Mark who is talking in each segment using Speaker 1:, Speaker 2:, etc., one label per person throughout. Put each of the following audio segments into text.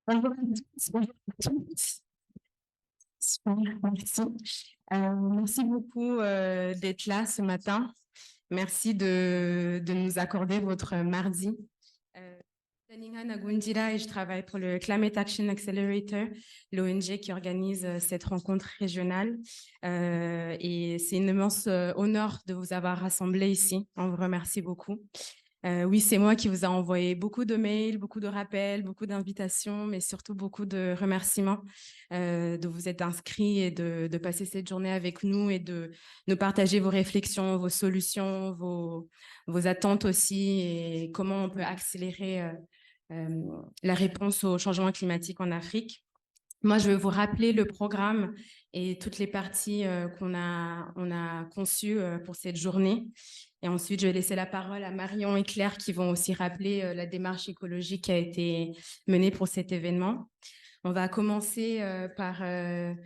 Speaker 1: Bonjour à tous, bonjour à tous. Super, merci. Merci beaucoup d'être là ce matin. Merci de nous accorder votre mardi. Taninga Nagundira et je travaille pour le Climate Action Accelerator, l'ONG qui organise cette rencontre régionale. Et c'est un immense honneur de vous avoir rassemblés ici. On vous remercie beaucoup. Oui, c'est moi qui vous a envoyé beaucoup de mails, beaucoup de rappels, beaucoup d'invitations, mais surtout beaucoup de remerciements de vous être inscrits et de passer cette journée avec nous et de nous partager vos réflexions, vos solutions, vos attentes aussi et comment on peut accélérer la réponse au changement climatique en Afrique. Moi, je vais vous rappeler le programme et toutes les parties on a conçues pour cette journée. Et ensuite, je vais laisser la parole à Marion et Claire qui vont aussi rappeler la démarche écologique qui a été menée pour cet événement. On va commencer avec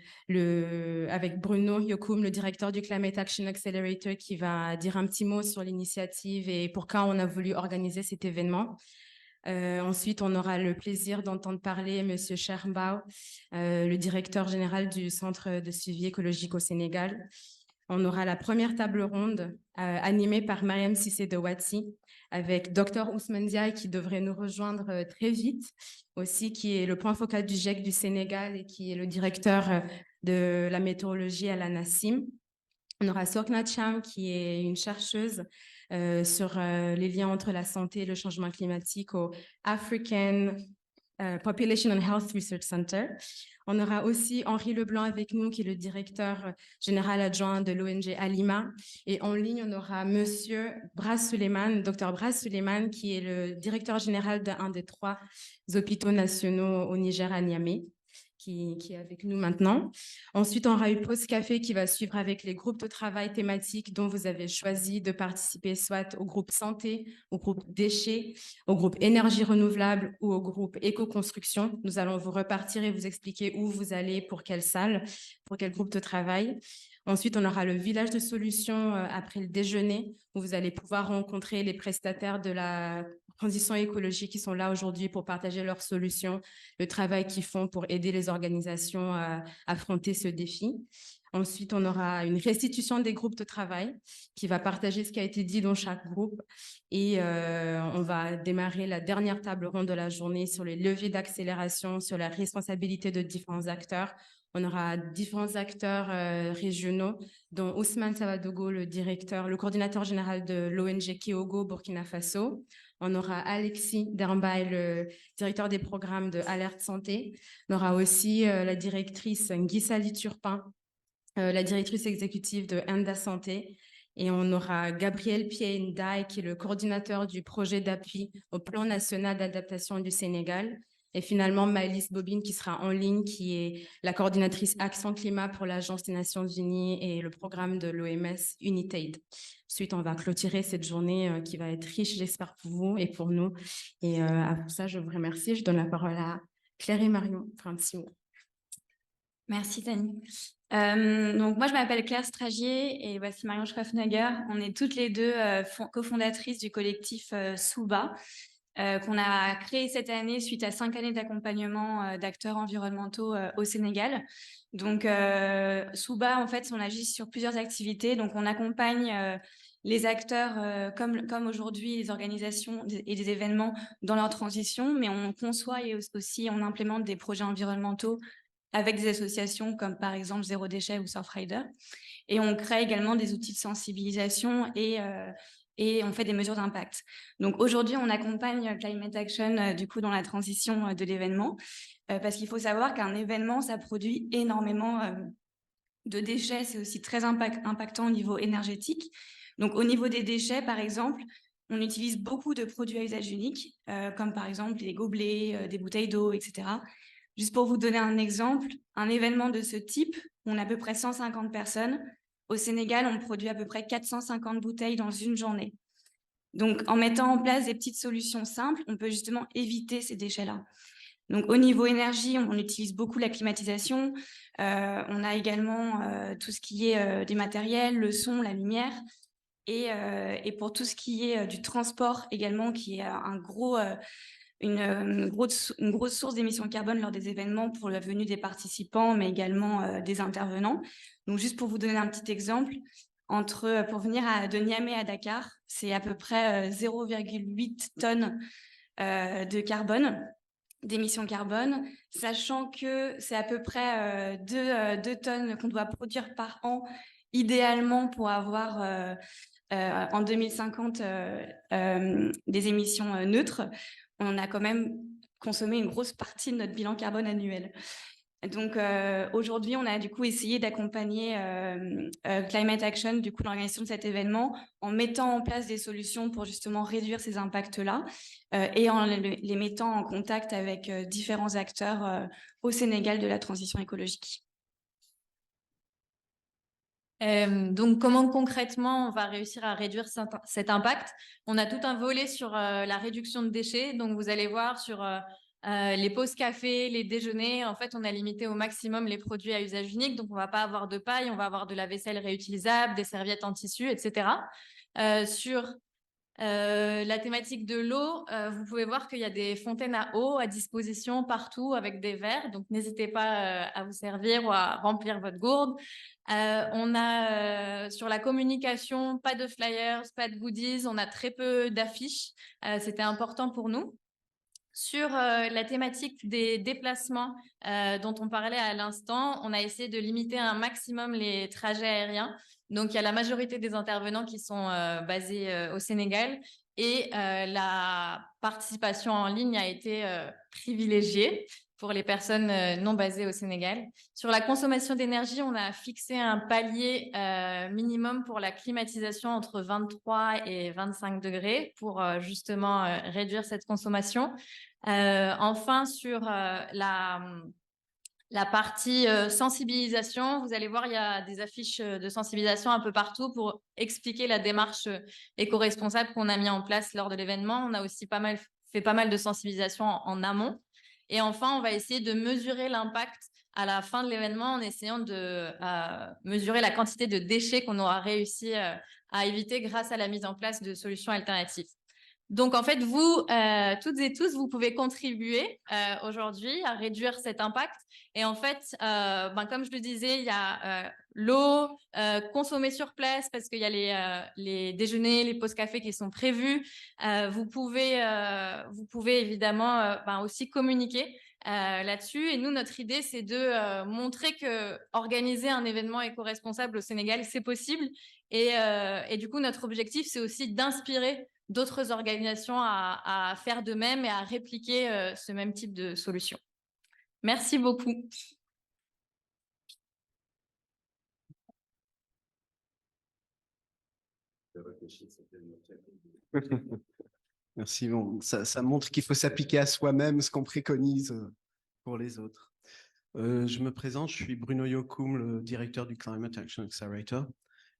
Speaker 1: Bruno Yokoum, le directeur du Climate Action Accelerator, qui va dire un petit mot sur l'initiative et pourquoi on a voulu organiser cet événement. Ensuite, on aura le plaisir d'entendre parler Monsieur Chermbao, le directeur général du Centre de suivi écologique au Sénégal. On aura la première table ronde animée par Mariam Sissé de Ouatsi avec Dr Ousmane Diaye qui devrait nous rejoindre très vite aussi, qui est le point focal du GIEC du Sénégal et qui est le directeur de la météorologie à la NACIM. On aura Sokna Cham qui est une chercheuse sur les liens entre la santé et le changement climatique au African Population and Health Research Center. On aura aussi Henri Leblanc avec nous, qui est le directeur général adjoint de l'ONG Alima. Et en ligne, on aura Monsieur Bras Suleiman, Dr Bras Suleiman, qui est le directeur général d'un des 3 hôpitaux nationaux au Niger à Niamey. Qui est avec nous maintenant. Ensuite, on aura eu Pause Café qui va suivre avec les groupes de travail thématiques dont vous avez choisi de participer, soit au groupe santé, au groupe déchets, au groupe énergie renouvelable ou au groupe éco-construction. Nous allons vous repartir et vous expliquer où vous allez, pour quelle salle, pour quel groupe de travail. Ensuite, on aura le village de solutions après le déjeuner, où vous allez pouvoir rencontrer les prestataires de la transition écologique qui sont là aujourd'hui pour partager leurs solutions, le travail qu'ils font pour aider les organisations à affronter ce défi. Ensuite, on aura une restitution des groupes de travail qui va partager ce qui a été dit dans chaque groupe. Et on va démarrer la dernière table ronde de la journée sur les leviers d'accélération, sur la responsabilité de différents acteurs. On aura différents acteurs régionaux, dont Ousmane Savadogo, le coordinateur général de l'ONG Keogo Burkina Faso. On aura Alexis Dermbaï, le directeur des programmes de Alerte Santé. On aura aussi la directrice Nguissali Turpin, la directrice exécutive de Enda Santé. Et on aura Gabriel Pied-Ndaye, qui est le coordinateur du projet d'appui au plan national d'adaptation du Sénégal. Et finalement, Maëlys Bobine, qui sera en ligne, qui est la coordinatrice Action Climat pour l'Agence des Nations Unies et le programme de l'OMS UNITAID. Ensuite, on va clôturer cette journée qui va être riche, j'espère, pour vous et pour nous. Et pour ça, je vous remercie. Je donne la parole à Claire et Marion pour un petit mot.
Speaker 2: Merci, Tani. Donc, moi, je m'appelle Claire Stragier et voici Marion Schraffnager. On est toutes les deux cofondatrices du collectif Souba, qu'on a créé cette année suite à 5 années d'accompagnement d'acteurs environnementaux au Sénégal. Donc, Souba, en fait, on agit sur plusieurs activités. Donc, on accompagne les acteurs comme aujourd'hui les organisations et des événements dans leur transition, mais on conçoit et aussi on implémente des projets environnementaux avec des associations comme par exemple Zéro Déchet ou Surfrider. Et on crée également des outils de sensibilisation et on fait des mesures d'impact. Donc aujourd'hui, on accompagne Climate Action du coup dans la transition de l'événement parce qu'il faut savoir qu'un événement, ça produit énormément de déchets. C'est aussi très impactant au niveau énergétique. Donc au niveau des déchets, par exemple, on utilise beaucoup de produits à usage unique, comme par exemple des gobelets, des bouteilles d'eau, etc. Juste pour vous donner un exemple, un événement de ce type, on a à peu près 150 personnes. Au Sénégal, on produit à peu près 450 bouteilles dans une journée. Donc, en mettant en place des petites solutions simples, on peut justement éviter ces déchets-là. Donc, au niveau énergie, on utilise beaucoup la climatisation. On a également tout ce qui est des matériels, le son, la lumière. Et pour tout ce qui est du transport également, qui est un gros une grosse source d'émissions de carbone lors des événements pour la venue des participants, mais également des intervenants. Donc, juste pour vous donner un petit exemple, pour venir de Niamey à Dakar, c'est à peu près 0,8 tonnes de carbone, d'émissions carbone, sachant que c'est à peu près 2 tonnes qu'on doit produire par an, idéalement pour avoir en 2050 des émissions neutres. On a quand même consommé une grosse partie de notre bilan carbone annuel. Donc aujourd'hui, on a du coup essayé d'accompagner Climate Action, du coup l'organisation de cet événement, en mettant en place des solutions pour justement réduire ces impacts-là et en les mettant en contact avec différents acteurs au Sénégal de la transition écologique.
Speaker 3: Donc, comment concrètement on va réussir à réduire cet impact? On a tout un volet sur la réduction de déchets. Donc, vous allez voir sur les pauses café, les déjeuners. En fait, on a limité au maximum les produits à usage unique. Donc, on va pas avoir de paille, on va avoir de la vaisselle réutilisable, des serviettes en tissu, etc. Sur la thématique de l'eau, vous pouvez voir qu'il y a des fontaines à eau à disposition partout avec des verres. Donc, n'hésitez pas à vous servir ou à remplir votre gourde. On a sur la communication, pas de flyers, pas de goodies. On a très peu d'affiches. C'était important pour nous. Sur la thématique des déplacements dont on parlait à l'instant, on a essayé de limiter un maximum les trajets aériens. Donc, il y a la majorité des intervenants qui sont basés au Sénégal et la participation en ligne a été privilégiée pour les personnes non basées au Sénégal. Sur la consommation d'énergie, on a fixé un palier minimum pour la climatisation entre 23 et 25 degrés pour justement réduire cette consommation. Enfin, sur la partie sensibilisation, vous allez voir, il y a des affiches de sensibilisation un peu partout pour expliquer la démarche éco-responsable qu'on a mis en place lors de l'événement. On a aussi fait pas mal de sensibilisation en amont. Et enfin, on va essayer de mesurer l'impact à la fin de l'événement en essayant de mesurer la quantité de déchets qu'on aura réussi à éviter grâce à la mise en place de solutions alternatives. Donc, en fait, vous, toutes et tous, vous pouvez contribuer aujourd'hui à réduire cet impact. Et en fait, comme je le disais, il y a l'eau consommée sur place parce qu'il y a les déjeuners, les pauses café qui sont prévus. Vous pouvez évidemment aussi communiquer là-dessus. Et nous, notre idée, c'est de montrer que organiser un événement éco-responsable au Sénégal, c'est possible. Et du coup, notre objectif, c'est aussi d'inspirer d'autres organisations à faire de même et à répliquer ce même type de solution. Merci beaucoup.
Speaker 4: Merci. Bon, ça montre qu'il faut s'appliquer à soi-même ce qu'on préconise pour les autres. Je me présente, je suis Bruno Yokoum, le directeur du Climate Action Accelerator.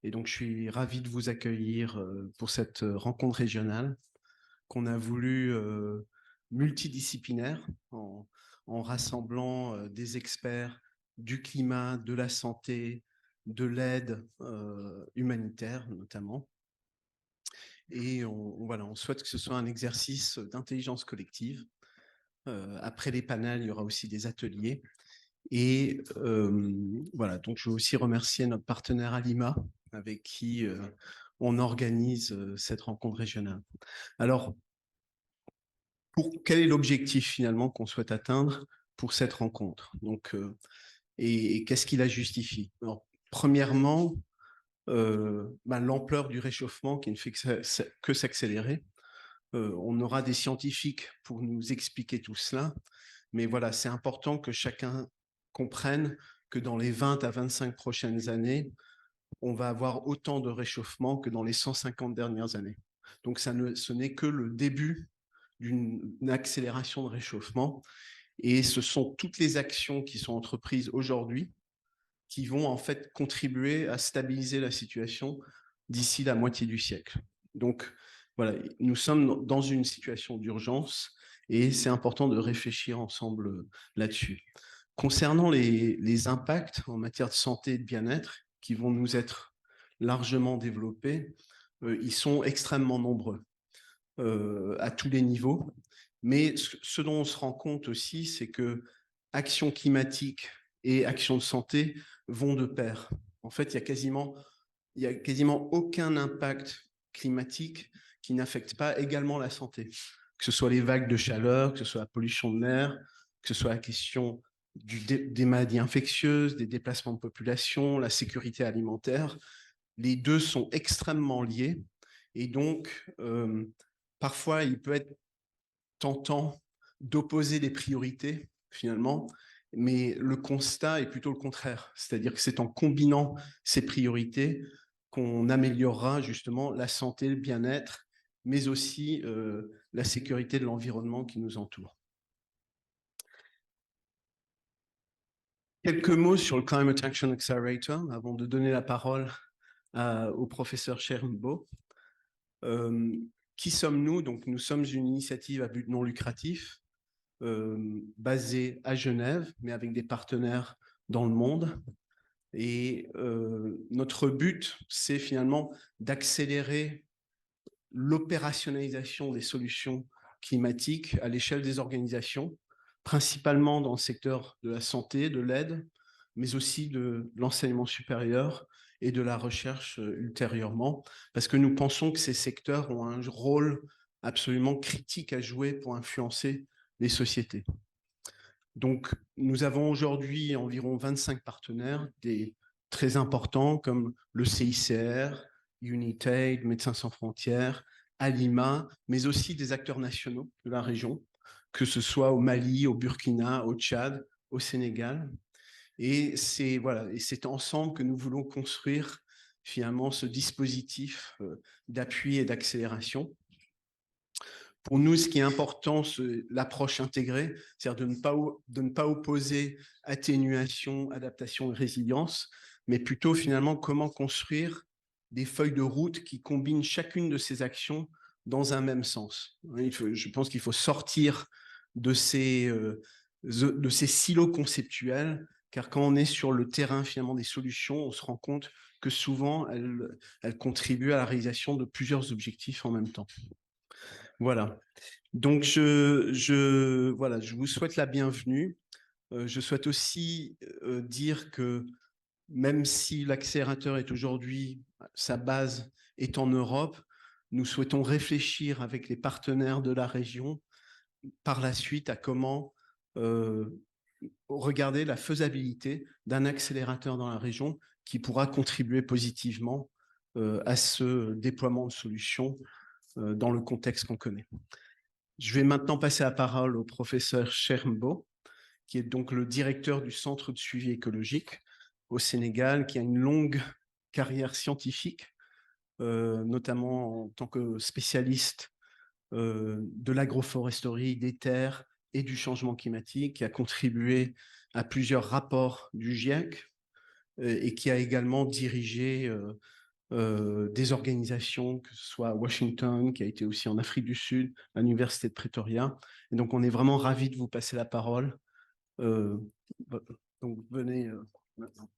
Speaker 4: Et donc, je suis ravi de vous accueillir pour cette rencontre régionale qu'on a voulu multidisciplinaire en rassemblant des experts du climat, de la santé, de l'aide humanitaire notamment. Et on souhaite que ce soit un exercice d'intelligence collective. Après les panels, il y aura aussi des ateliers. Et voilà, donc je veux aussi remercier notre partenaire Alima, avec qui on organise cette rencontre régionale. Alors, quel est l'objectif finalement qu'on souhaite atteindre pour cette rencontre? Donc, et qu'est-ce qui la justifie? Alors, premièrement, l'ampleur du réchauffement qui ne fait que s'accélérer. On aura des scientifiques pour nous expliquer tout cela, mais voilà, c'est important que chacun comprenne que dans les 20 à 25 prochaines années, on va avoir autant de réchauffement que dans les 150 dernières années. Donc ce n'est que le début d'une accélération de réchauffement, et ce sont toutes les actions qui sont entreprises aujourd'hui qui vont en fait contribuer à stabiliser la situation d'ici la moitié du siècle. Donc voilà, nous sommes dans une situation d'urgence et c'est important de réfléchir ensemble là-dessus. Concernant les impacts en matière de santé et de bien-être qui vont nous être largement développés, ils sont extrêmement nombreux à tous les niveaux. Mais ce dont on se rend compte aussi, c'est que action climatique et action de santé vont de pair. En fait, il y a quasiment aucun impact climatique qui n'affecte pas également la santé, que ce soit les vagues de chaleur, que ce soit la pollution de l'air, que ce soit la question des maladies infectieuses, des déplacements de population, la sécurité alimentaire. Les deux sont extrêmement liés et donc parfois il peut être tentant d'opposer des priorités finalement, mais le constat est plutôt le contraire, c'est-à-dire que c'est en combinant ces priorités qu'on améliorera justement la santé, le bien-être, mais aussi la sécurité de l'environnement qui nous entoure. Quelques mots sur le Climate Action Accelerator avant de donner la parole au professeur Schermbo. Qui sommes-nous? Donc, nous sommes une initiative à but non lucratif basée à Genève, mais avec des partenaires dans le monde. Et notre but, c'est finalement d'accélérer l'opérationnalisation des solutions climatiques à l'échelle des organisations, principalement dans le secteur de la santé, de l'aide, mais aussi de l'enseignement supérieur et de la recherche ultérieurement, parce que nous pensons que ces secteurs ont un rôle absolument critique à jouer pour influencer les sociétés. Donc, nous avons aujourd'hui environ 25 partenaires, des très importants comme le CICR, UNITAID, Médecins sans frontières, Alima, mais aussi des acteurs nationaux de la région, que ce soit au Mali, au Burkina, au Tchad, au Sénégal. Et c'est ensemble que nous voulons construire finalement ce dispositif d'appui et d'accélération. Pour nous, ce qui est important, c'est l'approche intégrée, c'est-à-dire de ne pas opposer atténuation, adaptation et résilience, mais plutôt finalement comment construire des feuilles de route qui combinent chacune de ces actions dans un même sens. Je pense qu'il faut sortir de ces silos conceptuels, car quand on est sur le terrain finalement des solutions, on se rend compte que souvent elles contribuent à la réalisation de plusieurs objectifs en même temps. Voilà. Donc, je vous souhaite la bienvenue. Je souhaite aussi dire que même si l'accélérateur est aujourd'hui, sa base est en Europe, nous souhaitons réfléchir avec les partenaires de la région par la suite à comment regarder la faisabilité d'un accélérateur dans la région qui pourra contribuer positivement à ce déploiement de solutions dans le contexte qu'on connaît. Je vais maintenant passer la parole au professeur Schermbo, qui est donc le directeur du Centre de suivi écologique au Sénégal, qui a une longue carrière scientifique, notamment en tant que spécialiste de l'agroforesterie, des terres et du changement climatique, qui a contribué à plusieurs rapports du GIEC et qui a également dirigé des organisations, que ce soit à Washington, qui a été aussi en Afrique du Sud, à l'Université de Pretoria. Et donc, on est vraiment ravis de vous passer la parole. Donc, venez maintenant.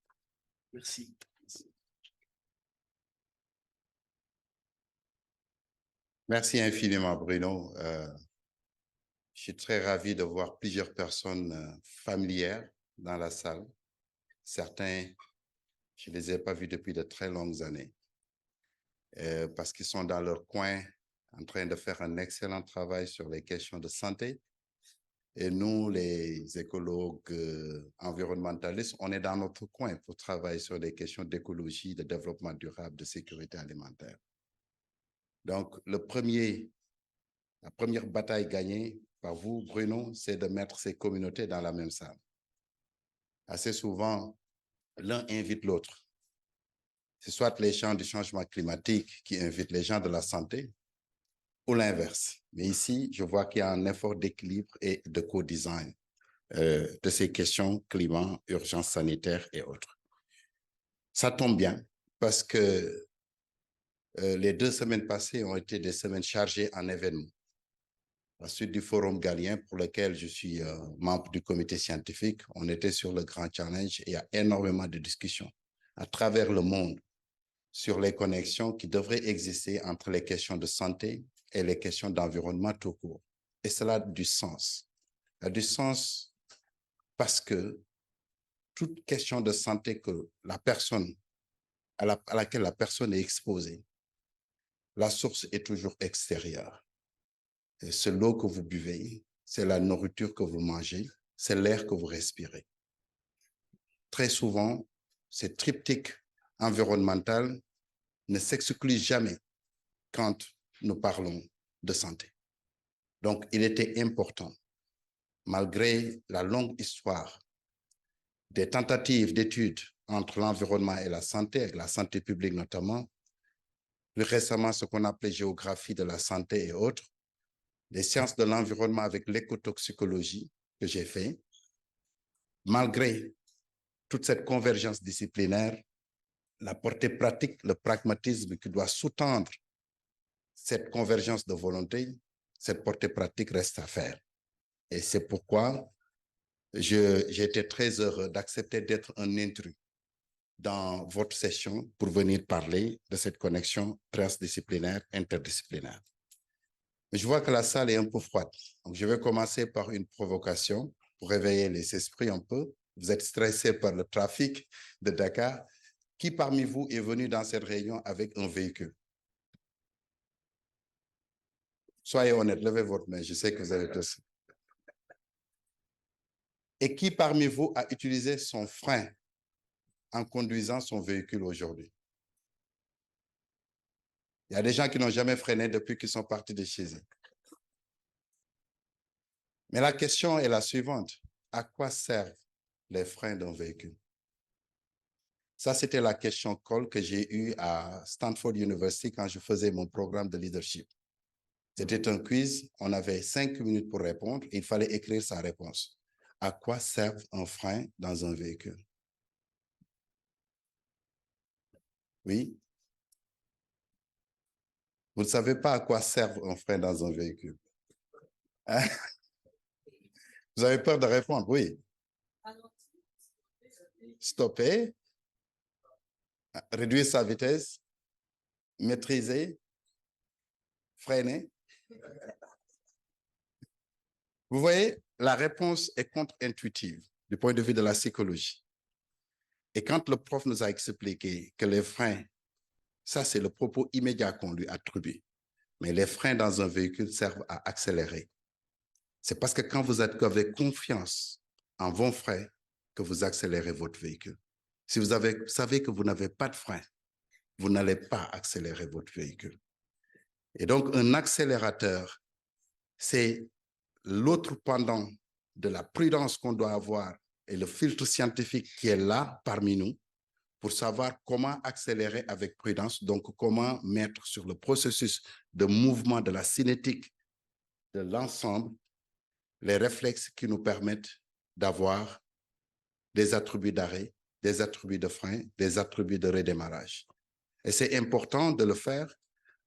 Speaker 4: Merci.
Speaker 5: Merci infiniment, Bruno. Je suis très ravi de voir plusieurs personnes familières dans la salle. Certains, je ne les ai pas vus depuis de très longues années. Parce qu'ils sont dans leur coin en train de faire un excellent travail sur les questions de santé. Et nous, les écologues environnementalistes, on est dans notre coin pour travailler sur les questions d'écologie, de développement durable, de sécurité alimentaire. Donc, la première bataille gagnée par vous, Bruno, c'est de mettre ces communautés dans la même salle. Assez souvent, l'un invite l'autre. C'est soit les gens du changement climatique qui invitent les gens de la santé ou l'inverse. Mais ici, je vois qu'il y a un effort d'équilibre et de co-design de ces questions climat, urgence sanitaire et autres. Ça tombe bien parce que les 2 semaines passées ont été des semaines chargées en événements. À la suite du Forum Galien, pour lequel je suis membre du comité scientifique, on était sur le Grand Challenge et il y a énormément de discussions à travers le monde sur les connexions qui devraient exister entre les questions de santé et les questions d'environnement tout court. Et cela a du sens. Ça a du sens parce que toute question de santé que la personne, à laquelle la personne est exposée, la source est toujours extérieure. Et c'est l'eau que vous buvez, c'est la nourriture que vous mangez, c'est l'air que vous respirez. Très souvent, ces triptyques environnemental ne s'exclut jamais quand nous parlons de santé. Donc, il était important, malgré la longue histoire des tentatives d'études entre l'environnement et la santé publique notamment, plus récemment ce qu'on appelait géographie de la santé et autres, les sciences de l'environnement avec l'écotoxicologie que j'ai fait, malgré toute cette convergence disciplinaire, la portée pratique, le pragmatisme qui doit sous-tendre cette convergence de volonté, cette portée pratique reste à faire. Et c'est pourquoi j'ai été très heureux d'accepter d'être un intrus dans votre session pour venir parler de cette connexion transdisciplinaire, interdisciplinaire. Je vois que la salle est un peu froide. Donc, je vais commencer par une provocation pour réveiller les esprits un peu. Vous êtes stressés par le trafic de Dakar. Qui parmi vous est venu dans cette réunion avec un véhicule? Soyez honnête, levez votre main. Je sais que vous avez tous. Et qui parmi vous a utilisé son frein en conduisant son véhicule aujourd'hui? Il y a des gens qui n'ont jamais freiné depuis qu'ils sont partis de chez eux. Mais la question est la suivante. À quoi servent les freins d'un véhicule? Ça, c'était la question call que j'ai eue à Stanford University quand je faisais mon programme de leadership. C'était un quiz, on avait 5 minutes pour répondre, il fallait écrire sa réponse. À quoi servent un frein dans un véhicule? Oui? Vous ne savez pas à quoi servent un frein dans un véhicule? Hein? Vous avez peur de répondre? Oui. Stopper, réduire sa vitesse, maîtriser, freiner. Vous voyez, la réponse est contre-intuitive du point de vue de la psychologie. Et quand le prof nous a expliqué que les freins, ça c'est le propos immédiat qu'on lui attribue, mais les freins dans un véhicule servent à accélérer. C'est parce que quand vous avez confiance en vos freins que vous accélérez votre véhicule. Si vous savez que vous n'avez pas de frein, vous n'allez pas accélérer votre véhicule. Et donc, un accélérateur, c'est l'autre pendant de la prudence qu'on doit avoir et le filtre scientifique qui est là parmi nous pour savoir comment accélérer avec prudence, donc comment mettre sur le processus de mouvement de la cinétique de l'ensemble les réflexes qui nous permettent d'avoir des attributs d'arrêt, des attributs de frein, des attributs de redémarrage. Et c'est important de le faire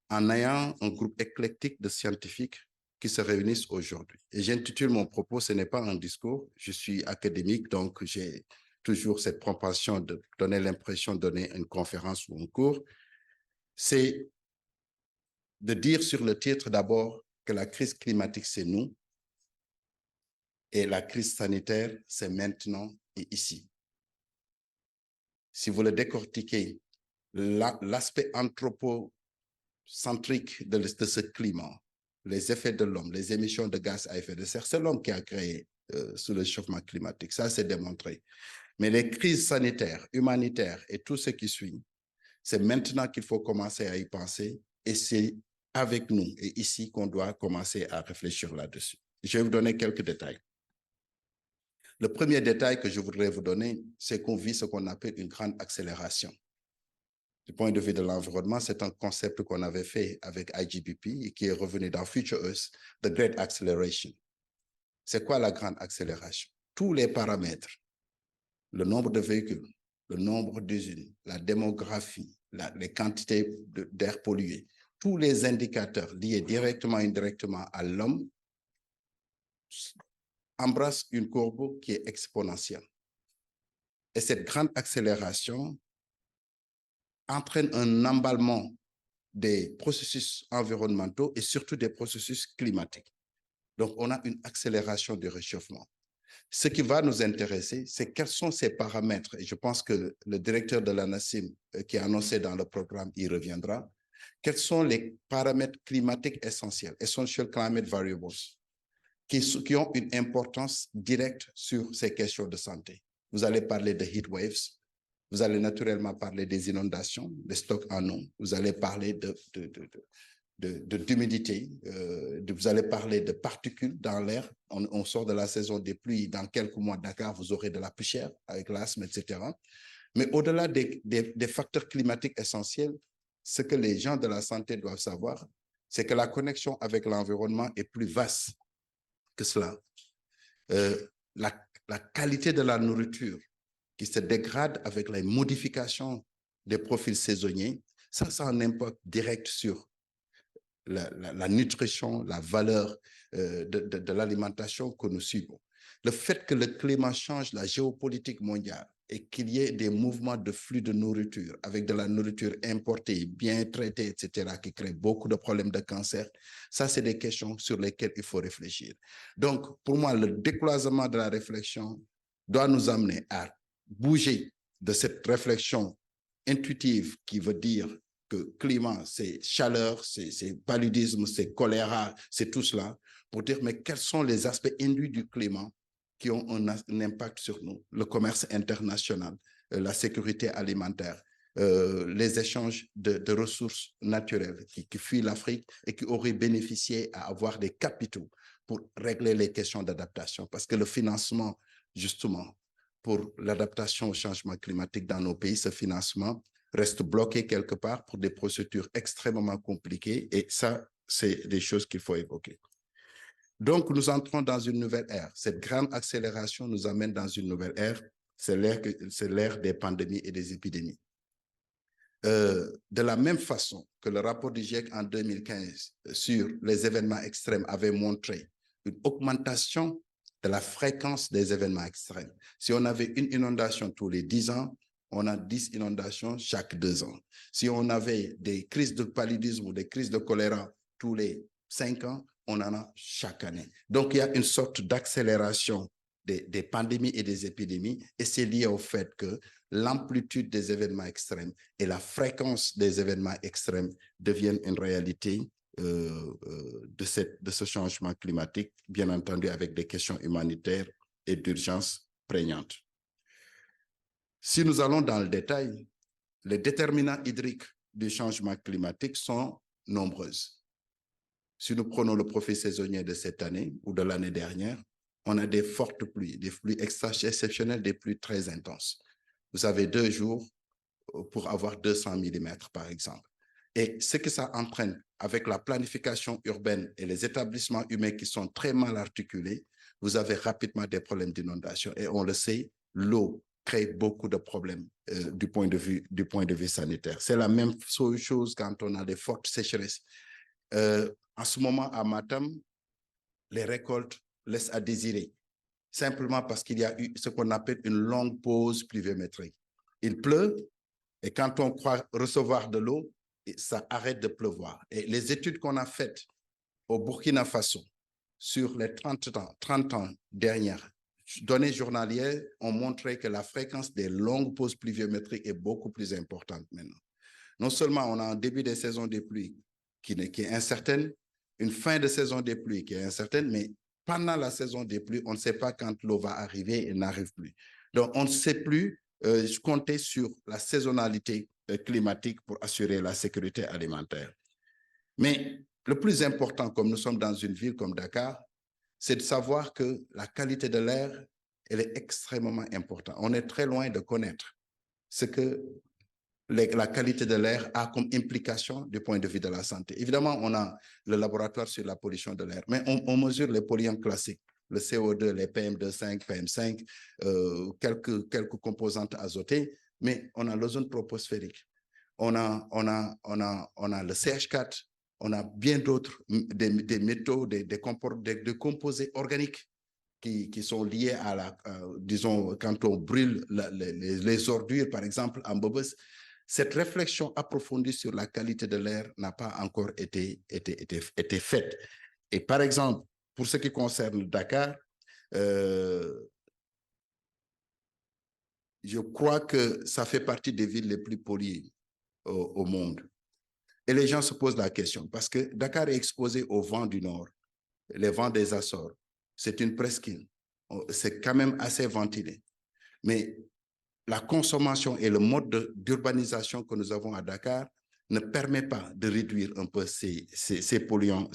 Speaker 5: en ayant un groupe éclectique de scientifiques qui se réunissent aujourd'hui. Et j'intitule mon propos, ce n'est pas un discours, je suis académique, donc j'ai toujours cette propension de donner l'impression de donner une conférence ou un cours. C'est de dire sur le titre d'abord que la crise climatique, c'est nous, et la crise sanitaire, c'est maintenant et ici. Si vous le décortiquez, l'aspect anthropocentrique de ce climat, les effets de l'homme, les émissions de gaz à effet de serre, c'est l'homme qui a créé sous le réchauffement climatique. Ça, c'est démontré. Mais les crises sanitaires, humanitaires et tout ce qui suit, c'est maintenant qu'il faut commencer à y penser et c'est avec nous et ici qu'on doit commencer à réfléchir là-dessus. Je vais vous donner quelques détails. Le premier détail que je voudrais vous donner, c'est qu'on vit ce qu'on appelle une grande accélération. Du point de vue de l'environnement, c'est un concept qu'on avait fait avec IGBP et qui est revenu dans Future Earth, the Great Acceleration. C'est quoi la grande accélération? Tous les paramètres, le nombre de véhicules, le nombre d'usines, la démographie, les quantités d'air pollué, tous les indicateurs liés directement et indirectement à l'homme embrasse une courbe qui est exponentielle. Et cette grande accélération entraîne un emballement des processus environnementaux et surtout des processus climatiques. Donc, on a une accélération du réchauffement. Ce qui va nous intéresser, c'est quels sont ces paramètres. Et je pense que le directeur de l'ANACIM, qui a annoncé dans le programme, y reviendra. Quels sont les paramètres climatiques essentiels, essential climate variables, qui ont une importance directe sur ces questions de santé. Vous allez parler de heat waves, vous allez naturellement parler des inondations, des stocks en eau, vous allez parler d'humidité, vous allez parler de particules dans l'air. On sort de la saison des pluies, dans quelques mois, Dakar, vous aurez de la poussière avec l'asthme, etc. Mais au-delà des facteurs climatiques essentiels, ce que les gens de la santé doivent savoir, c'est que la connexion avec l'environnement est plus vaste que cela. La qualité de la nourriture qui se dégrade avec les modifications des profils saisonniers, ça a un impact direct sur la nutrition, la valeur de l'alimentation que nous suivons. Le fait que le climat change la géopolitique mondiale et qu'il y ait des mouvements de flux de nourriture avec de la nourriture importée, bien traitée, etc., qui créent beaucoup de problèmes de cancer, ça, c'est des questions sur lesquelles il faut réfléchir. Donc, pour moi, le décloisonnement de la réflexion doit nous amener à bouger de cette réflexion intuitive qui veut dire que climat, c'est chaleur, c'est paludisme, c'est choléra, c'est tout cela, pour dire, mais quels sont les aspects induits du climat qui ont un impact sur nous? Le commerce international, la sécurité alimentaire, les échanges de ressources naturelles qui fuient l'Afrique et qui auraient bénéficié à avoir des capitaux pour régler les questions d'adaptation. Parce que le financement, justement, pour l'adaptation au changement climatique dans nos pays, ce financement reste bloqué quelque part pour des procédures extrêmement compliquées. Et ça, c'est des choses qu'il faut évoquer. Donc, nous entrons dans une nouvelle ère. Cette grande accélération nous amène dans une nouvelle ère. C'est l'ère des pandémies et des épidémies. De la même façon que le rapport du GIEC en 2015 sur les événements extrêmes avait montré une augmentation de la fréquence des événements extrêmes. Si on avait une inondation tous les 10 ans, on a 10 inondations chaque 2 ans. Si on avait des crises de paludisme ou des crises de choléra tous les 5 ans, on en a chaque année. Donc, il y a une sorte d'accélération des pandémies et des épidémies, et c'est lié au fait que l'amplitude des événements extrêmes et la fréquence des événements extrêmes deviennent une réalité de ce changement climatique, bien entendu avec des questions humanitaires et d'urgence prégnantes. Si nous allons dans le détail, les déterminants hydriques du changement climatique sont nombreuses. Si nous prenons le profil saisonnier de cette année ou de l'année dernière, on a des fortes pluies, des pluies exceptionnelles, des pluies très intenses. Vous avez 2 jours pour avoir 200 mm, par exemple. Et ce que ça entraîne avec la planification urbaine et les établissements humains qui sont très mal articulés, vous avez rapidement des problèmes d'inondation. Et on le sait, l'eau crée beaucoup de problèmes du point de vue sanitaire. C'est la même chose quand on a des fortes sécheresses. En ce moment, à Matam, les récoltes laissent à désirer, simplement parce qu'il y a eu ce qu'on appelle une longue pause pluviométrique. Il pleut, et quand on croit recevoir de l'eau, ça arrête de pleuvoir. Et les études qu'on a faites au Burkina Faso sur les 30 ans dernières, données journalières ont montré que la fréquence des longues pauses pluviométriques est beaucoup plus importante maintenant. Non seulement on a un début de saison des pluies qui est incertaine, une fin de saison des pluies qui est incertaine, mais pendant la saison des pluies, on ne sait pas quand l'eau va arriver et n'arrive plus. Donc, on ne sait plus compter sur la saisonnalité climatique pour assurer la sécurité alimentaire. Mais le plus important, comme nous sommes dans une ville comme Dakar, c'est de savoir que la qualité de l'air, elle est extrêmement importante. On est très loin de connaître ce que la qualité de l'air a comme implication du point de vue de la santé. Évidemment, on a le laboratoire sur la pollution de l'air, mais on mesure les polluants classiques, le CO2, les PM2,5, PM5, quelques composantes azotées, mais on a l'ozone troposphérique, on a le CH4, on a bien d'autres, des métaux, des composés organiques qui sont liés à disons, quand on brûle les ordures, par exemple, en Bobos. Cette réflexion approfondie sur la qualité de l'air n'a pas encore été faite. Et par exemple, pour ce qui concerne Dakar, je crois que ça fait partie des villes les plus polluées au monde. Et les gens se posent la question, parce que Dakar est exposé au vent du nord, les vents des Açores. C'est une presqu'île. C'est quand même assez ventilé. Mais la consommation et le mode d'urbanisation que nous avons à Dakar ne permet pas de réduire un peu ces polluants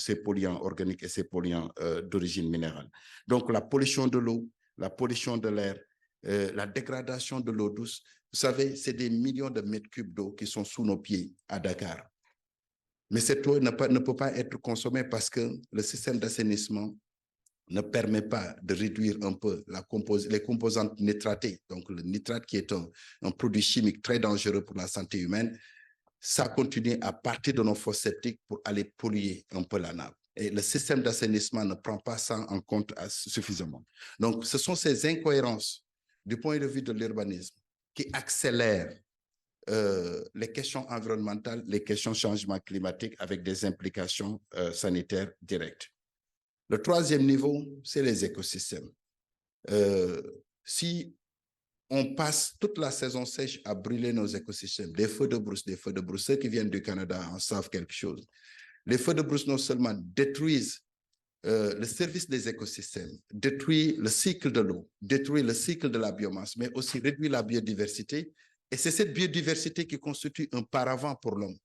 Speaker 5: organiques et ces polluants d'origine minérale. Donc, la pollution de l'eau, la pollution de l'air, la dégradation de l'eau douce, vous savez, c'est des millions de mètres cubes d'eau qui sont sous nos pieds à Dakar. Mais cette eau ne peut pas être consommée parce que le système d'assainissement ne permet pas de réduire un peu les composantes nitratées. Donc, le nitrate qui est un produit chimique très dangereux pour la santé humaine, ça continue à partir de nos fosses septiques pour aller polluer un peu la nappe. Et le système d'assainissement ne prend pas ça en compte suffisamment. Donc, ce sont ces incohérences du point de vue de l'urbanisme qui accélèrent les questions environnementales, les questions changement climatique avec des implications sanitaires directes. Le troisième niveau, c'est les écosystèmes. Si on passe toute la saison sèche à brûler nos écosystèmes, des feux de brousse, ceux qui viennent du Canada en savent quelque chose. Les feux de brousse non seulement détruisent le service des écosystèmes, détruisent le cycle de l'eau, détruisent le cycle de la biomasse, mais aussi réduisent la biodiversité. Et c'est cette biodiversité qui constitue un paravent pour l'homme.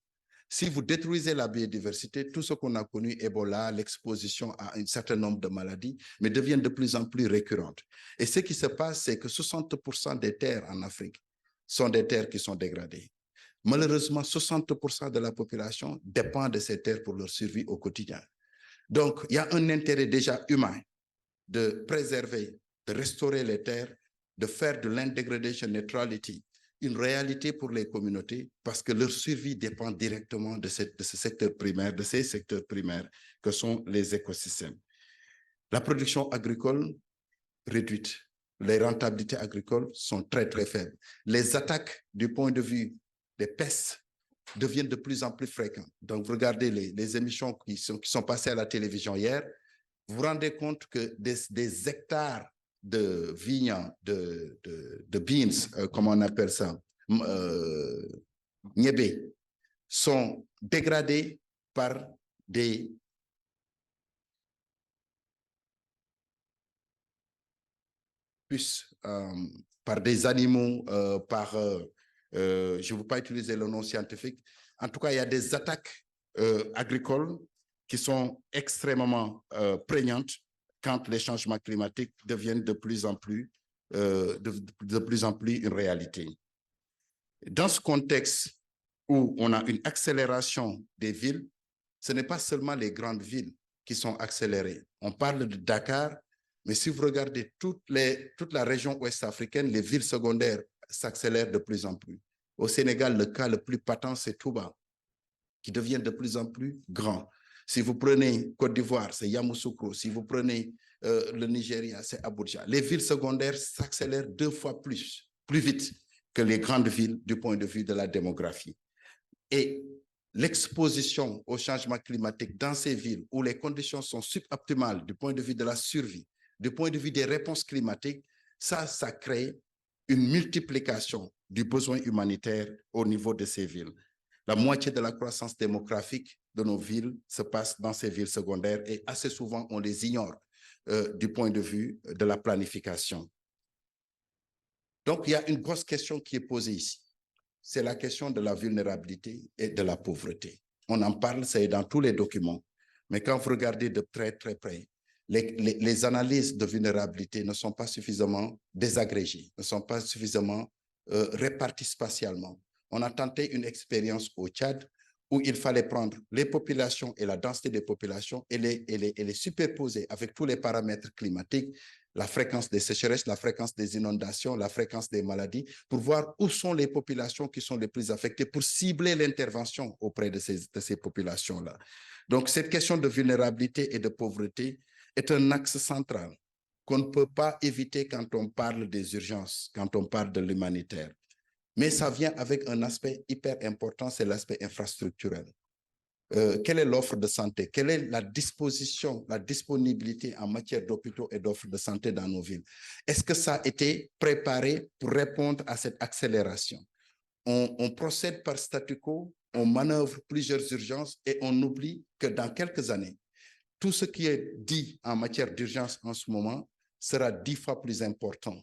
Speaker 5: Si vous détruisez la biodiversité, tout ce qu'on a connu, Ebola, l'exposition à un certain nombre de maladies, mais deviennent de plus en plus récurrentes. Et ce qui se passe, c'est que 60% des terres en Afrique sont des terres qui sont dégradées. Malheureusement, 60% de la population dépend de ces terres pour leur survie au quotidien. Donc, il y a un intérêt déjà humain de préserver, de restaurer les terres, de faire de l'indegradation neutrality une réalité pour les communautés parce que leur survie dépend directement de ce secteur primaire, de ces secteurs primaires que sont les écosystèmes. La production agricole réduite, les rentabilités agricoles sont très, très faibles. Les attaques du point de vue des pestes deviennent de plus en plus fréquentes. Donc, vous regardez les émissions qui sont passées à la télévision hier, vous vous rendez compte que des hectares de vignes, de beans, comment on appelle ça, niébé, sont dégradés par des puces, par des animaux, je ne veux pas utiliser le nom scientifique. En tout cas, il y a des attaques agricoles qui sont extrêmement prégnantes quand les changements climatiques deviennent de plus en plus une réalité. Dans ce contexte où on a une accélération des villes, ce n'est pas seulement les grandes villes qui sont accélérées. On parle de Dakar, mais si vous regardez toute la région ouest africaine, les villes secondaires s'accélèrent de plus en plus. Au Sénégal, le cas le plus patent, c'est Touba, qui devient de plus en plus grand. Si vous prenez Côte d'Ivoire, c'est Yamoussoukro. Si vous prenez le Nigeria, c'est Abuja. Les villes secondaires s'accélèrent 2 fois plus vite que les grandes villes du point de vue de la démographie. Et l'exposition au changement climatique dans ces villes où les conditions sont suboptimales du point de vue de la survie, du point de vue des réponses climatiques, ça crée une multiplication du besoin humanitaire au niveau de ces villes. La moitié de la croissance démographique de nos villes se passe dans ces villes secondaires et assez souvent, on les ignore du point de vue de la planification. Donc, il y a une grosse question qui est posée ici. C'est la question de la vulnérabilité et de la pauvreté. On en parle, c'est dans tous les documents. Mais quand vous regardez de très, très près, les analyses de vulnérabilité ne sont pas suffisamment désagrégées, ne sont pas suffisamment réparties spatialement. On a tenté une expérience au Tchad où il fallait prendre les populations et la densité des populations et les superposer avec tous les paramètres climatiques, la fréquence des sécheresses, la fréquence des inondations, la fréquence des maladies, pour voir où sont les populations qui sont les plus affectées, pour cibler l'intervention auprès de ces populations-là. Donc, cette question de vulnérabilité et de pauvreté est un axe central qu'on ne peut pas éviter quand on parle des urgences, quand on parle de l'humanitaire. Mais ça vient avec un aspect hyper important, c'est l'aspect infrastructurel. quelle est l'offre de santé? Quelle est la disposition, la disponibilité en matière d'hôpitaux et d'offres de santé dans nos villes? Est-ce que ça a été préparé pour répondre à cette accélération? On procède par statu quo, on manœuvre plusieurs urgences et on oublie que dans quelques années, tout ce qui est dit en matière d'urgence en ce moment sera 10 fois plus important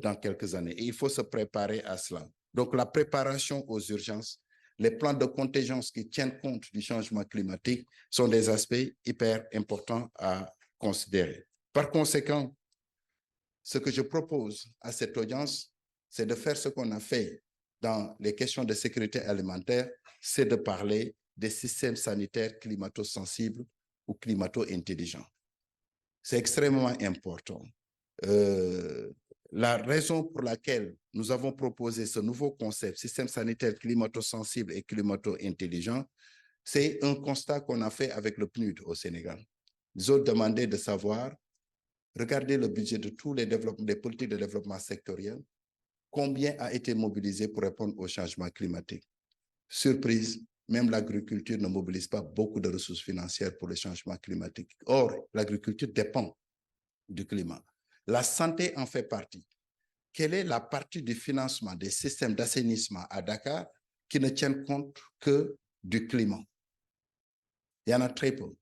Speaker 5: dans quelques années. Et il faut se préparer à cela. Donc, la préparation aux urgences, les plans de contingence qui tiennent compte du changement climatique sont des aspects hyper importants à considérer. Par conséquent, ce que je propose à cette audience, c'est de faire ce qu'on a fait dans les questions de sécurité alimentaire, c'est de parler des systèmes sanitaires climato-sensibles ou climato-intelligents. C'est extrêmement important. La raison pour laquelle nous avons proposé ce nouveau concept, système sanitaire climato-sensible et climato-intelligent, c'est un constat qu'on a fait avec le PNUD au Sénégal. Ils ont demandé de savoir, regardez le budget de tous les politiques de développement sectoriel, combien a été mobilisé pour répondre au changement climatique. Surprise, même l'agriculture ne mobilise pas beaucoup de ressources financières pour le changement climatique. Or, l'agriculture dépend du climat. La santé en fait partie. Quelle est la partie du financement des systèmes d'assainissement à Dakar qui ne tiennent compte que du climat? Il y en a très peu.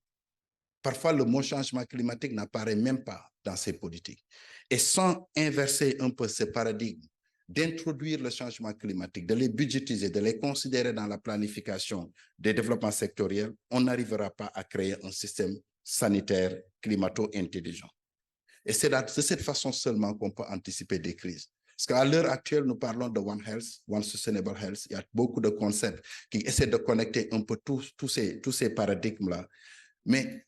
Speaker 5: Parfois, le mot changement climatique n'apparaît même pas dans ces politiques. Et sans inverser un peu ce paradigme, d'introduire le changement climatique, de les budgétiser, de les considérer dans la planification des développements sectoriels, on n'arrivera pas à créer un système sanitaire climato-intelligent. Et c'est de cette façon seulement qu'on peut anticiper des crises. Parce qu'à l'heure actuelle, nous parlons de One Health, One Sustainable Health. Il y a beaucoup de concepts qui essaient de connecter un peu tous ces paradigmes-là. Mais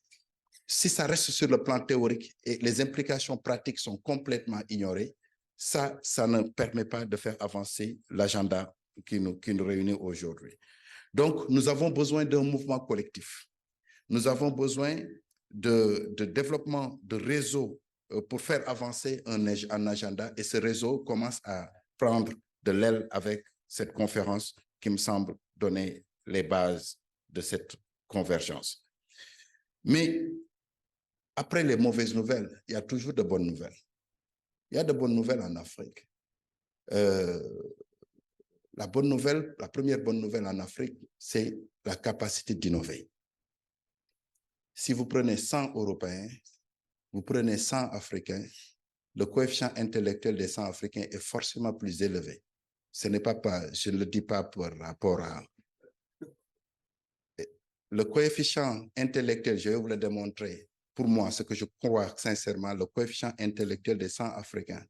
Speaker 5: si ça reste sur le plan théorique et les implications pratiques sont complètement ignorées, ça ne permet pas de faire avancer l'agenda qui nous réunit aujourd'hui. Donc, nous avons besoin d'un mouvement collectif. Nous avons besoin de développement de réseaux pour faire avancer un agenda, et ce réseau commence à prendre de l'aile avec cette conférence qui me semble donner les bases de cette convergence. Mais après les mauvaises nouvelles, il y a toujours de bonnes nouvelles. Il y a de bonnes nouvelles en Afrique. La première bonne nouvelle en Afrique, c'est la capacité d'innover. Si vous prenez 100 Européens, vous prenez 100 Africains, le coefficient intellectuel des 100 Africains est forcément plus élevé. Je ne le dis pas par rapport à... Le coefficient intellectuel, je vais vous le démontrer. Pour moi, ce que je crois sincèrement, le coefficient intellectuel des 100 Africains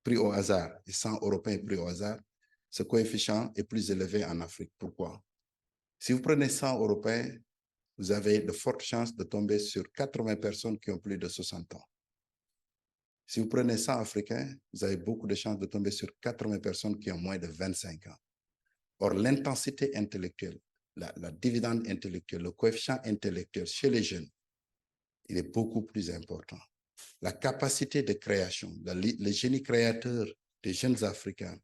Speaker 5: pris au hasard et 100 Européens pris au hasard, ce coefficient est plus élevé en Afrique. Pourquoi? Si vous prenez 100 Européens, vous avez de fortes chances de tomber sur 80 personnes qui ont plus de 60 ans. Si vous prenez 100 Africains, vous avez beaucoup de chances de tomber sur 80 personnes qui ont moins de 25 ans. Or, l'intensité intellectuelle, la dividende intellectuelle, le coefficient intellectuel chez les jeunes, il est beaucoup plus important. La capacité de création, le génie créateur des jeunes Africains,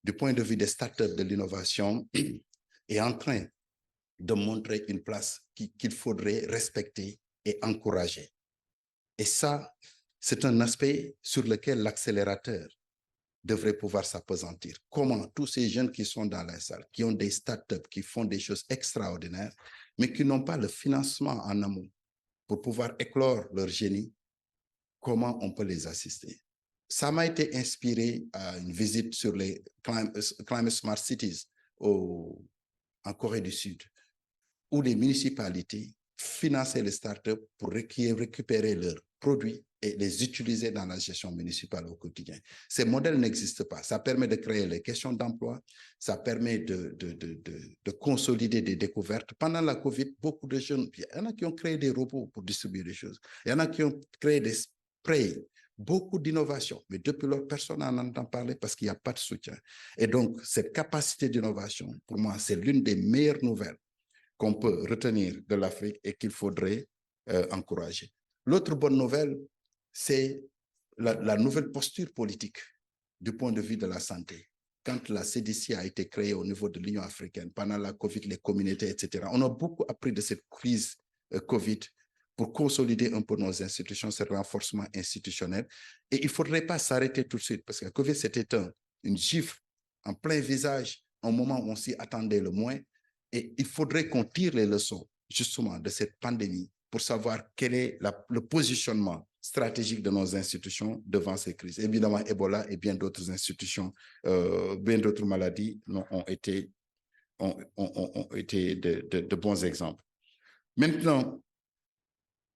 Speaker 5: du point de vue des startups de l'innovation, est en train de montrer une place qu'il faudrait respecter et encourager. Et ça, c'est un aspect sur lequel l'accélérateur devrait pouvoir s'appesantir. Comment tous ces jeunes qui sont dans la salle, qui ont des startups, qui font des choses extraordinaires, mais qui n'ont pas le financement en amont pour pouvoir éclore leur génie, comment on peut les assister? Ça m'a été inspiré à une visite sur les Climate Smart Cities en Corée du Sud, où les municipalités finançaient les startups pour récupérer leurs produits et les utiliser dans la gestion municipale au quotidien. Ces modèles n'existent pas. Ça permet de créer les questions d'emploi, ça permet de consolider des découvertes. Pendant la COVID, beaucoup de jeunes, il y en a qui ont créé des robots pour distribuer des choses. Il y en a qui ont créé des sprays, beaucoup d'innovation. Mais depuis lors, personne n'en entend parler parce qu'il n'y a pas de soutien. Et donc, cette capacité d'innovation, pour moi, c'est l'une des meilleures nouvelles qu'on peut retenir de l'Afrique et qu'il faudrait encourager. L'autre bonne nouvelle, c'est la nouvelle posture politique du point de vue de la santé. quand la CDC a été créée au niveau de l'Union africaine, pendant la COVID, les communautés, etc. On a beaucoup appris de cette crise COVID pour consolider un peu nos institutions, ce renforcement institutionnel. Et il ne faudrait pas s'arrêter tout de suite, parce que la COVID, c'était une gifle en plein visage, au moment où on s'y attendait le moins. Et il faudrait qu'on tire les leçons, justement, de cette pandémie pour savoir quel est le positionnement stratégique de nos institutions devant ces crises. Évidemment, Ebola et bien d'autres institutions, bien d'autres maladies ont été de bons exemples. Maintenant,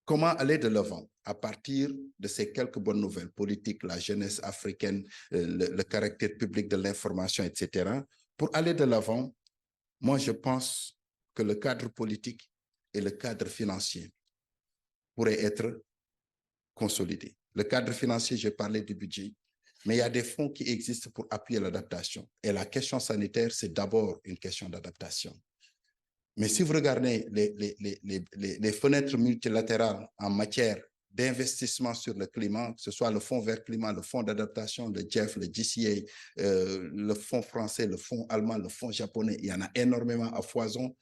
Speaker 5: comment aller de l'avant à partir de ces quelques bonnes nouvelles politiques, la jeunesse africaine, le caractère public de l'information, etc. Pour aller de l'avant, moi, je pense que le cadre politique et le cadre financier pourraient être consolidés. Le cadre financier, j'ai parlé du budget, mais il y a des fonds qui existent pour appuyer l'adaptation. Et la question sanitaire, c'est d'abord une question d'adaptation. Mais si vous regardez les fenêtres multilatérales en matière d'investissement sur le climat, que ce soit le Fonds vert climat, le Fonds d'adaptation, le GEF, le GCA, le Fonds français, le Fonds allemand, le Fonds japonais, il y en a énormément à foison.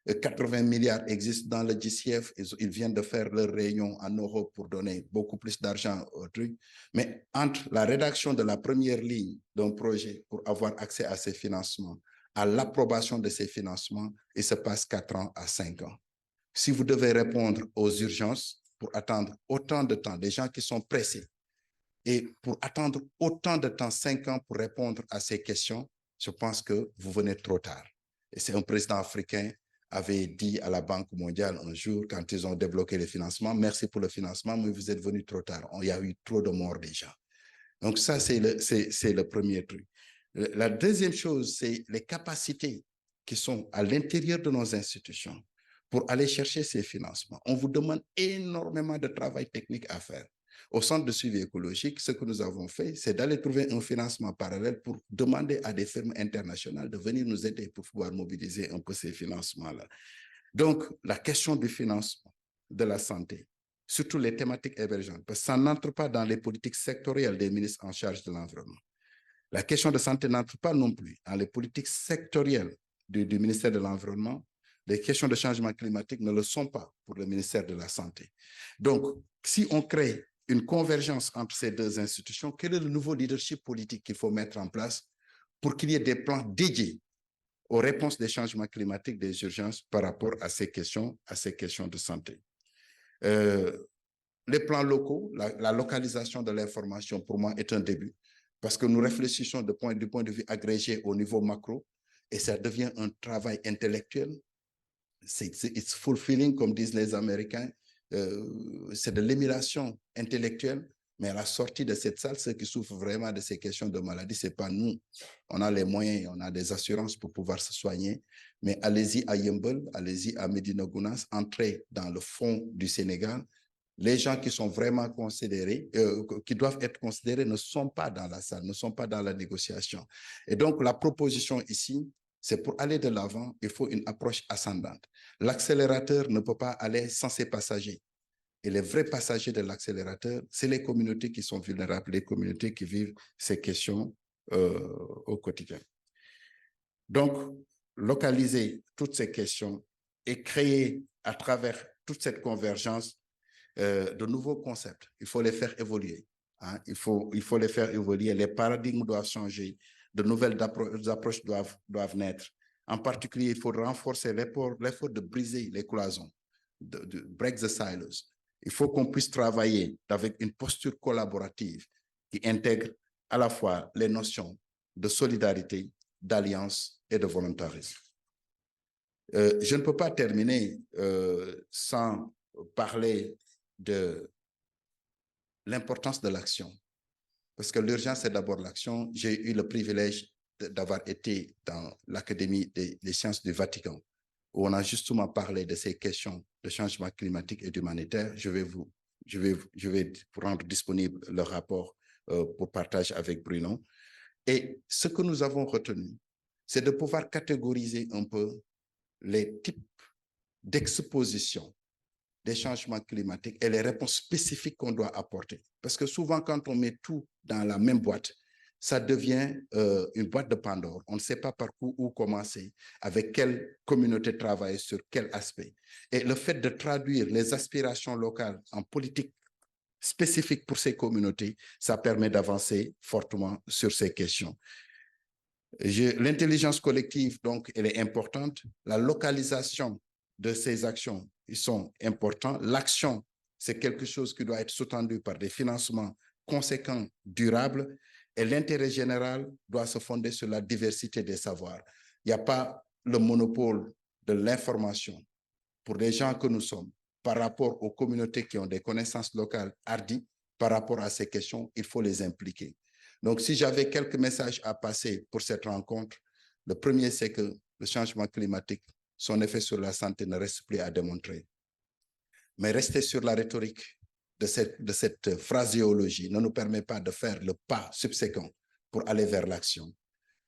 Speaker 5: 80 milliards existent dans le GCF. Ils viennent de faire leur réunion en Europe pour donner beaucoup plus d'argent au truc. Mais entre la rédaction de la première ligne d'un projet pour avoir accès à ces financements, à l'approbation de ces financements, il se passe 4 ans à 5 ans. Si vous devez répondre aux urgences pour attendre autant de temps, des gens qui sont pressés, et pour attendre autant de temps, 5 ans pour répondre à ces questions, je pense que vous venez trop tard. Et c'est un président africain avait dit à la Banque mondiale un jour, quand ils ont débloqué les financements, merci pour le financement, mais vous êtes venu trop tard. Il y a eu trop de morts déjà. Donc ça, c'est le premier truc. La deuxième chose, c'est les capacités qui sont à l'intérieur de nos institutions pour aller chercher ces financements. On vous demande énormément de travail technique à faire. Au centre de suivi écologique, ce que nous avons fait, c'est d'aller trouver un financement parallèle pour demander à des firmes internationales de venir nous aider pour pouvoir mobiliser un peu ces financements-là. Donc, la question du financement de la santé, surtout les thématiques émergentes, parce que ça n'entre pas dans les politiques sectorielles des ministres en charge de l'environnement. La question de santé n'entre pas non plus dans les politiques sectorielles du ministère de l'Environnement. Les questions de changement climatique ne le sont pas pour le ministère de la Santé. Donc, si on crée une convergence entre ces deux institutions, quel est le nouveau leadership politique qu'il faut mettre en place pour qu'il y ait des plans dédiés aux réponses des changements climatiques, des urgences par rapport à ces questions de santé. Les plans locaux, la localisation de l'information, pour moi, est un début, parce que nous réfléchissons du point de vue agrégé au niveau macro, et ça devient un travail intellectuel. It's fulfilling, comme disent les Américains. C'est de l'émulation intellectuelle, mais à la sortie de cette salle, ceux qui souffrent vraiment de ces questions de maladie, ce n'est pas nous. On a les moyens, on a des assurances pour pouvoir se soigner, mais allez-y à Yeumbeul, allez-y à Médina Gounass, entrez dans le fond du Sénégal. Les gens qui sont vraiment considérés, qui doivent être considérés, ne sont pas dans la salle, ne sont pas dans la négociation. Et donc, la proposition ici, c'est pour aller de l'avant, il faut une approche ascendante. L'accélérateur ne peut pas aller sans ses passagers. Et les vrais passagers de l'accélérateur, c'est les communautés qui sont vulnérables, les communautés qui vivent ces questions au quotidien. Donc, localiser toutes ces questions et créer à travers toute cette convergence de nouveaux concepts. Il faut les faire évoluer. Hein? Il faut les faire évoluer. Les paradigmes doivent changer. De nouvelles approches doivent naître. En particulier, il faut renforcer l'effort de briser les cloisons, de break the silos. Il faut qu'on puisse travailler avec une posture collaborative qui intègre à la fois les notions de solidarité, d'alliance et de volontarisme. Je ne peux pas terminer sans parler de l'importance de l'action. Parce que l'urgence, c'est d'abord l'action. J'ai eu le privilège d'avoir été dans l'Académie des sciences du Vatican, où on a justement parlé de ces questions de changement climatique et d'humanitaire. Je vais vous rendre disponible le rapport pour partage avec Bruno. Et ce que nous avons retenu, c'est de pouvoir catégoriser un peu les types d'exposition des changements climatiques et les réponses spécifiques qu'on doit apporter. Parce que souvent, quand on met tout dans la même boîte, ça devient une boîte de Pandore. On ne sait pas par où commencer, avec quelle communauté travailler, sur quel aspect. Et le fait de traduire les aspirations locales en politique spécifique pour ces communautés, ça permet d'avancer fortement sur ces questions. L'intelligence collective, donc, elle est importante. La localisation de ces actions, ils sont importants. L'action, c'est quelque chose qui doit être sous-tendu par des financements conséquents, durables. Et l'intérêt général doit se fonder sur la diversité des savoirs. Il n'y a pas le monopole de l'information pour les gens que nous sommes par rapport aux communautés qui ont des connaissances locales hardies. Par rapport à ces questions, il faut les impliquer. Donc, si j'avais quelques messages à passer pour cette rencontre, le premier, c'est que le changement climatique, son effet sur la santé ne reste plus à démontrer. Mais rester sur la rhétorique de cette phraséologie ne nous permet pas de faire le pas subséquent pour aller vers l'action.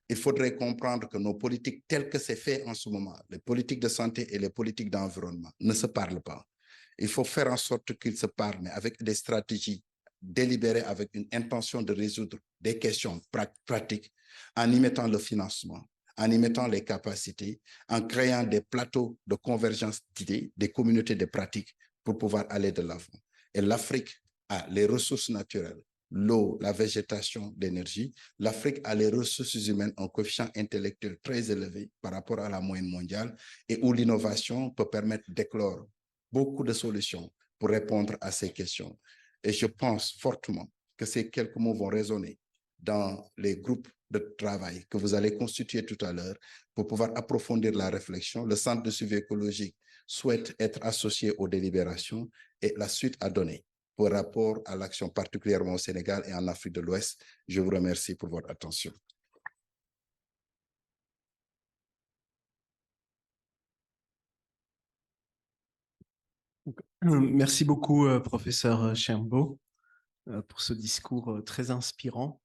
Speaker 5: Il faudrait comprendre que nos politiques telles que c'est fait en ce moment, les politiques de santé et les politiques d'environnement, ne se parlent pas. Il faut faire en sorte qu'ils se parlent, mais avec des stratégies délibérées, avec une intention de résoudre des questions pratiques, en y mettant le financement, en y mettant les capacités, en créant des plateaux de convergence d'idées, des communautés de pratiques pour pouvoir aller de l'avant. Et l'Afrique a les ressources naturelles, l'eau, la végétation, l'énergie. L'Afrique a les ressources humaines en coefficient intellectuel très élevé par rapport à la moyenne mondiale et où l'innovation peut permettre d'éclore beaucoup de solutions pour répondre à ces questions. Et je pense fortement que ces quelques mots vont résonner dans les groupes de travail que vous allez constituer tout à l'heure pour pouvoir approfondir la réflexion. Le Centre de suivi écologique souhaite être associé aux délibérations et la suite à donner par rapport à l'action particulièrement au Sénégal et en Afrique de l'Ouest. Je vous remercie pour votre attention.
Speaker 4: Merci beaucoup, professeur Chiambo, pour ce discours très inspirant.